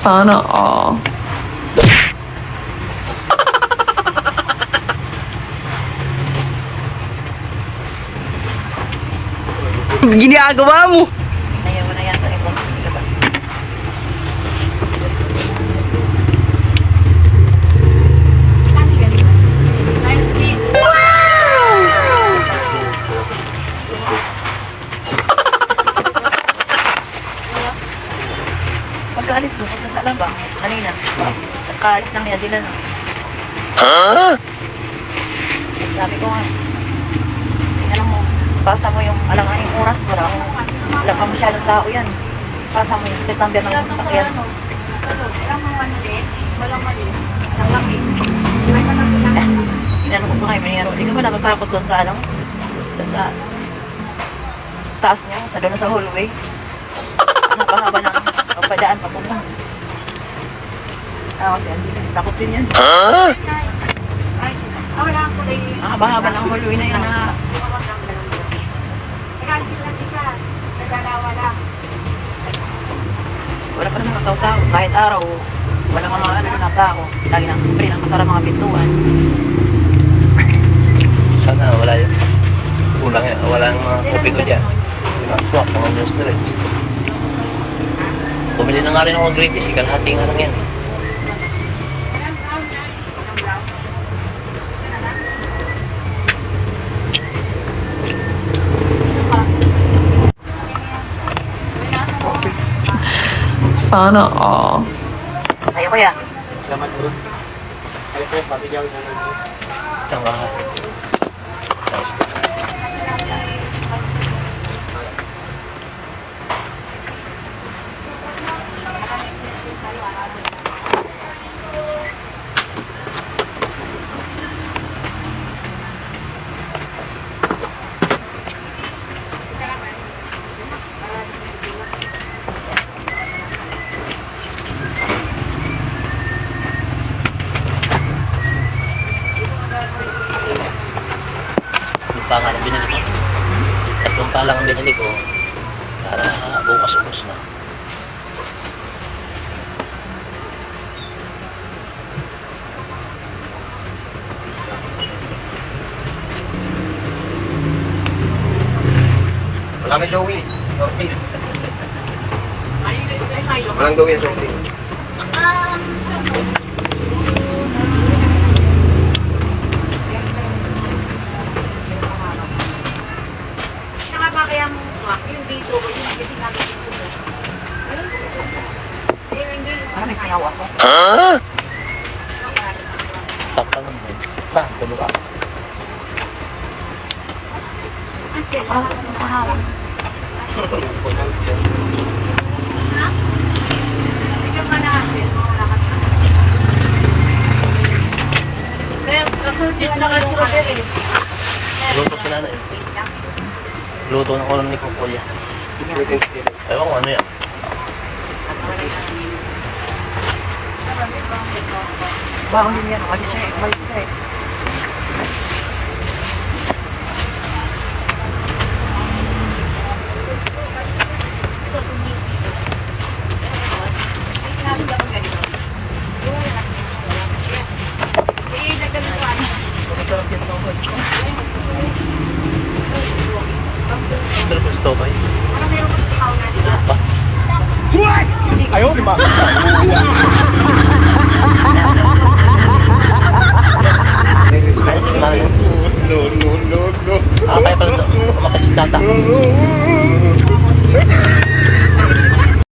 Sana all. Ginagawa mo. Ayaw mo na yata yung box sa labas. Pagkaalis doon, pagka sa labang, kanina, pagkaalis ng niya, dila na. Sabi ko nga, alam mo, pasa mo yung alanganing oras, wala pa masyadong tao yan. Pasa mo yung plate number ng sasakyan. Inano ko pa kayo, mangyaro. Hindi ka ba natatakot doon sa ano? Doon sa taas niya, sa doon sa hallway. Ano pa haba ng padaan papunta. Kasi takot din yan. Haba-haba ng hallway na yan na wala pa naman ang tao. Kahit araw, wala mga ano na tao. Lagi nang spray ng kasara mga pintuan. Sana wala yun. Kulang yan. Wala yung mga kopi ko dyan. Swak, mga news na rin. Bumili na nga rin ako ng green tea. Kalahati nga lang yan. Sana all. Sa'yo kuya. Salamat bro. Ay, pre, pabigyan ko sana. Isang lahat. Pa nga ang binili ko. Tatlong pa lang ang binili ko para bukas ubos na. Wala kay Joey. Sorry. Walang Joey, sorry. Ano may singaw ako? Takpan lang mo. Saan? Tulog ako. Mahawak. Luto sila na eh. Luto ng ulam ni Kuya. Ewan ko ano yan. Baon din yan. Malis ka eh. Pero gusto ba yun? Pa? Ayaw, di ba? Ay,